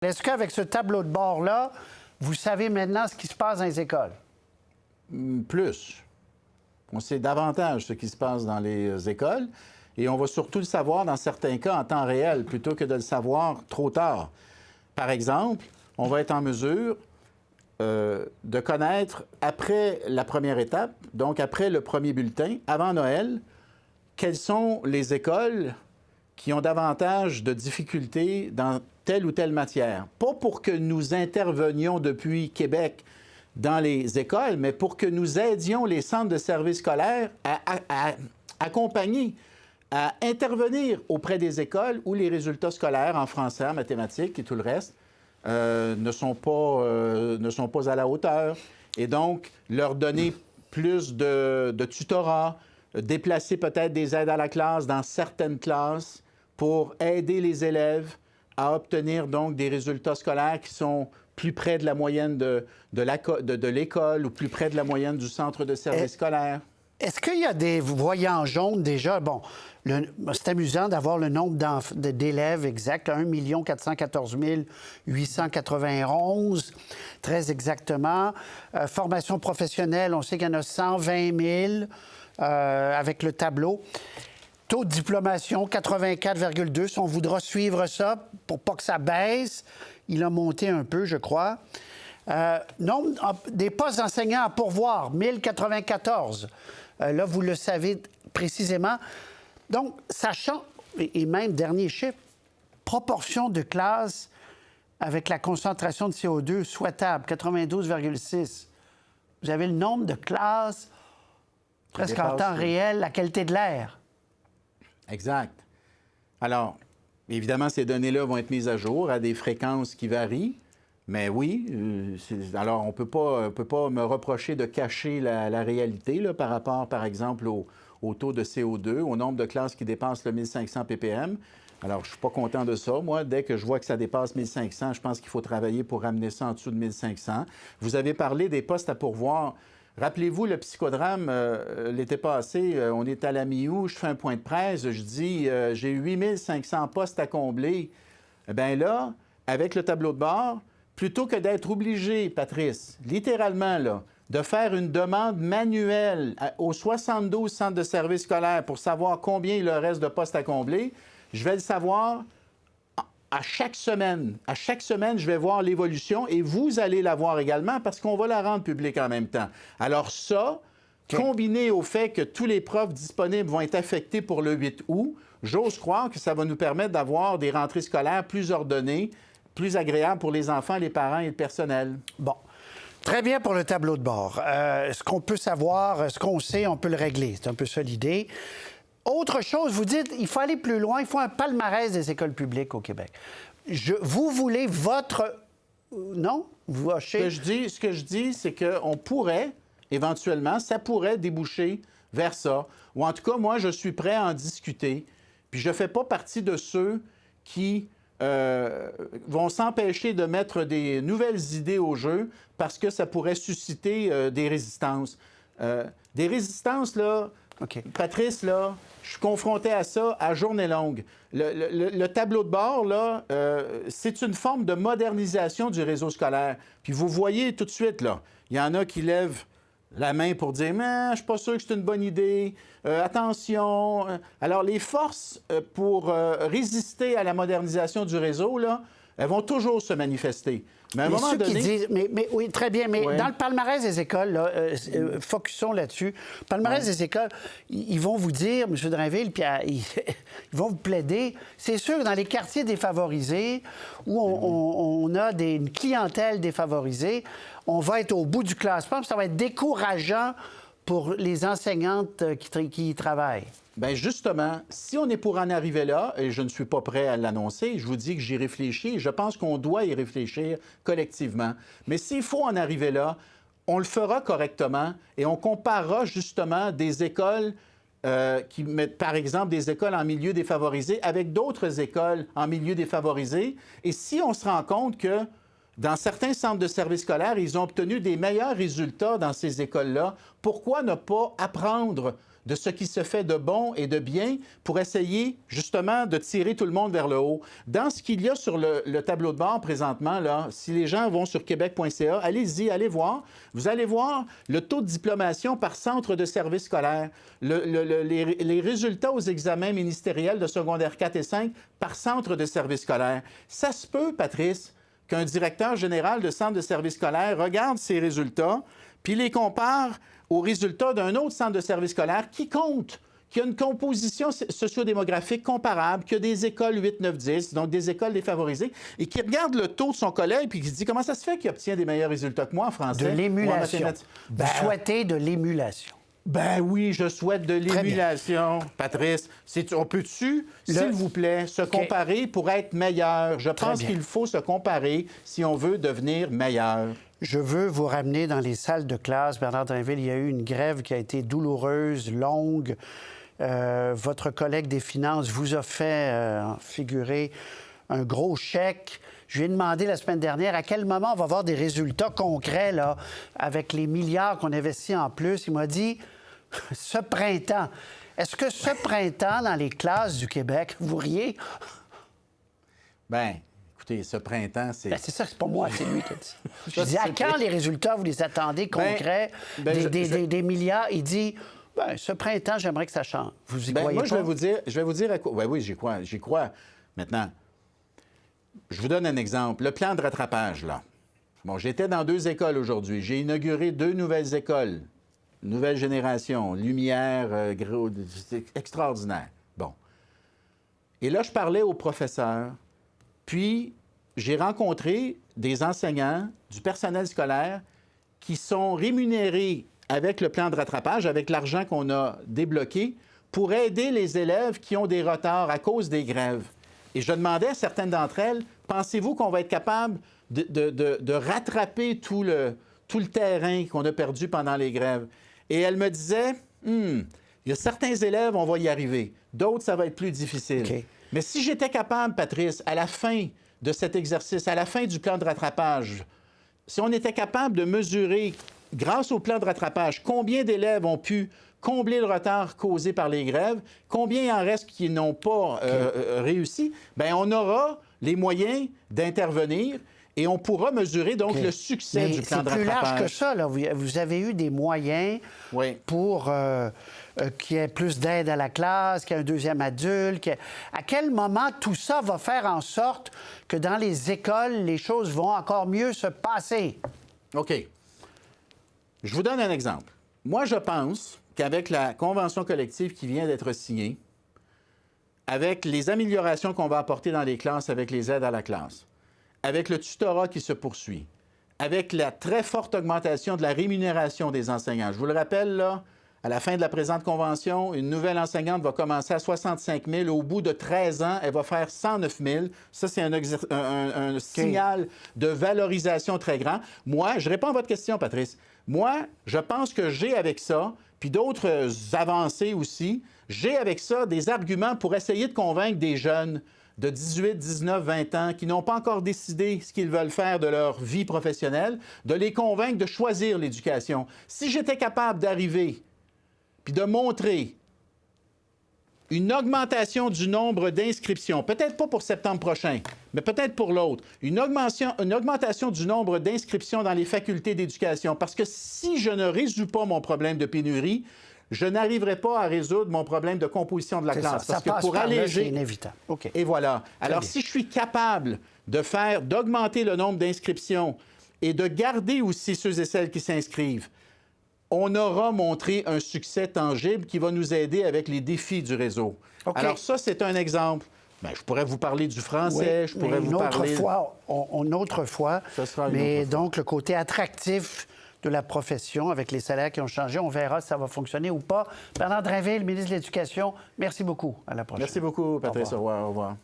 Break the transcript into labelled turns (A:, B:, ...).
A: Est-ce qu'avec ce tableau de bord-là, vous savez maintenant ce qui se passe dans les écoles?
B: Plus. On sait davantage ce qui se passe dans les écoles et on va surtout le savoir dans certains cas en temps réel plutôt que de le savoir trop tard. Par exemple, on va être en mesure de connaître après la première étape, donc après le premier bulletin, avant Noël, quelles sont les écoles qui ont davantage de difficultés dans telle ou telle matière. Pas pour que nous intervenions depuis Québec dans les écoles, mais pour que nous aidions les centres de services scolaires à accompagner, à intervenir auprès des écoles où les résultats scolaires en français, en mathématiques et tout le reste ne sont pas à la hauteur. Et donc, leur donner plus de tutorat, déplacer peut-être des aides à la classe dans certaines classes pour aider les élèves à obtenir donc des résultats scolaires qui sont plus près de la moyenne de l'école ou plus près de la moyenne du centre de service scolaire.
A: Est-ce qu'il y a des voyants jaunes déjà? Bon, c'est amusant d'avoir le nombre d'élèves exact, 1 414 891, très exactement. Formation professionnelle, on sait qu'il y en a 120 000 avec le tableau. Taux de diplomation, 84,2. Si on voudra suivre ça pour pas que ça baisse, il a monté un peu, je crois. Nombre des postes d'enseignants à pourvoir, 1094. Là, vous le savez précisément. Donc, sachant, et même dernier chiffre, proportion de classes avec la concentration de CO2 souhaitable, 92,6. Vous avez le nombre de classes presque en temps réel, la qualité de l'air.
B: Exact. Alors, évidemment, ces données-là vont être mises à jour à des fréquences qui varient, mais oui, alors on peut pas me reprocher de cacher la réalité là, par rapport, par exemple, au taux de CO2, au nombre de classes qui dépassent le 1500 ppm. Alors, je suis pas content de ça. Moi, dès que je vois que ça dépasse 1500, je pense qu'il faut travailler pour ramener ça en dessous de 1500. Vous avez parlé des postes à pourvoir. Rappelez-vous, le psychodrame, l'été passé, on est à la mi-août, je fais un point de presse, je dis j'ai 8500 postes à combler. Bien là, avec le tableau de bord, plutôt que d'être obligé, Patrice, littéralement, là, de faire une demande manuelle aux 72 centres de services scolaires pour savoir combien il leur reste de postes à combler, je vais le savoir à chaque semaine. À chaque semaine, je vais voir l'évolution et vous allez la voir également parce qu'on va la rendre publique en même temps. Alors ça, combiné au fait que tous les profs disponibles vont être affectés pour le 8 août, j'ose croire que ça va nous permettre d'avoir des rentrées scolaires plus ordonnées, plus agréables pour les enfants, les parents et le personnel.
A: Bon. Très bien pour le tableau de bord. Ce qu'on peut savoir, ce qu'on sait, on peut le régler. C'est un peu ça l'idée. Autre chose, vous dites, il faut aller plus loin, il faut un palmarès des écoles publiques au Québec. Vous voulez votre... Non? Vous hachez...
B: Ce que je dis, c'est qu'on pourrait, éventuellement, ça pourrait déboucher vers ça. Ou en tout cas, moi, je suis prêt à en discuter. Puis je ne fais pas partie de ceux qui vont s'empêcher de mettre des nouvelles idées au jeu parce que ça pourrait susciter des résistances. Des résistances, là...
A: OK.
B: Patrice, là, je suis confronté à ça à journée longue. Le tableau de bord, là, c'est une forme de modernisation du réseau scolaire. Puis vous voyez tout de suite, là, il y en a qui lèvent la main pour dire « Mais je suis pas sûr que c'est une bonne idée. Attention. » Alors, les forces pour résister à la modernisation du réseau, là, elles vont toujours se manifester. Mais à un moment donné...
A: Qui disent, mais oui, très bien, mais dans le palmarès des écoles, là, focusons là-dessus. Le palmarès des écoles, ils vont vous dire, M. Drainville, puis ils vont vous plaider. C'est sûr que dans les quartiers défavorisés, où on a une clientèle défavorisée, on va être au bout du classement, puis ça va être décourageant pour les enseignantes qui y travaillent.
B: Bien, justement, si on est pour en arriver là, et je ne suis pas prêt à l'annoncer, je vous dis que j'y réfléchis et je pense qu'on doit y réfléchir collectivement. Mais s'il faut en arriver là, on le fera correctement et on comparera justement des écoles qui mettent, par exemple, des écoles en milieu défavorisé avec d'autres écoles en milieu défavorisé. Et si on se rend compte que Dans certains centres de services scolaires, ils ont obtenu des meilleurs résultats dans ces écoles-là. Pourquoi ne pas apprendre de ce qui se fait de bon et de bien pour essayer justement de tirer tout le monde vers le haut? Dans ce qu'il y a sur le tableau de bord présentement, là, si les gens vont sur québec.ca, allez-y, allez voir. Vous allez voir le taux de diplomation par centre de services scolaires, les résultats aux examens ministériels de secondaire 4 et 5 par centre de services scolaires. Ça se peut, Patrice, qu'un directeur général de centre de services scolaires regarde ces résultats, puis les compare aux résultats d'un autre centre de services scolaires qui compte, qui a une composition sociodémographique comparable, qui a des écoles 8, 9, 10, donc des écoles défavorisées, et qui regarde le taux de son collègue puis qui se dit comment ça se fait qu'il obtient des meilleurs résultats que moi en français.
A: De l'émulation. Vous souhaitez de l'émulation.
B: Ben oui, je souhaite de l'émulation, Patrice. On peut-tu, s'il vous plaît, se comparer pour être meilleur? Je pense qu'il faut se comparer si on veut devenir meilleur.
A: Je veux vous ramener dans les salles de classe. Bernard Drinville, il y a eu une grève qui a été douloureuse, longue. Votre collègue des Finances vous a fait figurer un gros chèque. Je lui ai demandé la semaine dernière à quel moment on va avoir des résultats concrets là, avec les milliards qu'on investit en plus. Il m'a dit ce printemps. Est-ce que ce printemps, dans les classes du Québec, vous riez?
B: Bien, écoutez, ce printemps, c'est...
A: Bien, c'est ça, c'est pas moi, c'est lui qui a dit. Je dis, à quand les résultats, vous les attendez concrets, des milliards? Il dit, bien, ce printemps, j'aimerais que ça change. Vous y croyez
B: moi,
A: pas?
B: je vais vous dire à quoi... Oui, j'y crois. Maintenant, je vous donne un exemple. Le plan de rattrapage, là. Bon, j'étais dans 2 écoles aujourd'hui. J'ai inauguré 2 nouvelles écoles. Nouvelle génération, lumière, c'est extraordinaire. Bon. Et là, je parlais aux professeurs, puis j'ai rencontré des enseignants, du personnel scolaire, qui sont rémunérés avec le plan de rattrapage, avec l'argent qu'on a débloqué, pour aider les élèves qui ont des retards à cause des grèves. Et je demandais à certaines d'entre elles, pensez-vous qu'on va être capable de rattraper tout le terrain qu'on a perdu pendant les grèves? Et elles me disaient, il y a certains élèves, on va y arriver. D'autres, ça va être plus difficile.
A: Okay.
B: Mais si j'étais capable, Patrice, à la fin de cet exercice, à la fin du plan de rattrapage, si on était capable de mesurer, grâce au plan de rattrapage, combien d'élèves ont pu combler le retard causé par les grèves, combien il en reste qui n'ont pas réussi, bien, on aura les moyens d'intervenir et on pourra mesurer donc le succès du plan de rattrapage.
A: C'est plus large que ça, là. Vous avez eu des moyens pour qu'il y ait plus d'aide à la classe, qu'il y ait un deuxième adulte. À quel moment tout ça va faire en sorte que dans les écoles, les choses vont encore mieux se passer?
B: OK. Je vous donne un exemple. Moi, je pense qu'avec la convention collective qui vient d'être signée, avec les améliorations qu'on va apporter dans les classes avec les aides à la classe, avec le tutorat qui se poursuit, avec la très forte augmentation de la rémunération des enseignants. Je vous le rappelle, là, à la fin de la présente convention, une nouvelle enseignante va commencer à 65 000. Au bout de 13 ans, elle va faire 109 000. Ça, c'est un signal de valorisation très grand. Moi, je réponds à votre question, Patrice. Moi, je pense que j'ai avec ça, puis d'autres avancées aussi, j'ai avec ça des arguments pour essayer de convaincre des jeunes de 18, 19, 20 ans qui n'ont pas encore décidé ce qu'ils veulent faire de leur vie professionnelle, de les convaincre de choisir l'éducation. Si j'étais capable d'arriver puis de montrer une augmentation du nombre d'inscriptions, peut-être pas pour septembre prochain, mais peut-être pour l'autre, une augmentation du nombre d'inscriptions dans les facultés d'éducation, parce que si je ne résous pas mon problème de pénurie, je n'arriverai pas à résoudre mon problème de composition de la classe.
A: Parce que pour alléger... C'est inévitable. Okay.
B: Et voilà. Alors, si je suis capable d'augmenter le nombre d'inscriptions et de garder aussi ceux et celles qui s'inscrivent, on aura montré un succès tangible qui va nous aider avec les défis du réseau. Okay. Alors ça, c'est un exemple. Bien, je pourrais vous parler du français, je pourrais vous parler...
A: Une autre fois, mais donc le côté attractif de la profession avec les salaires qui ont changé, on verra si ça va fonctionner ou pas. Bernard Drinville, ministre de l'Éducation, merci beaucoup. À la prochaine.
B: Merci beaucoup, Patrice. Au revoir.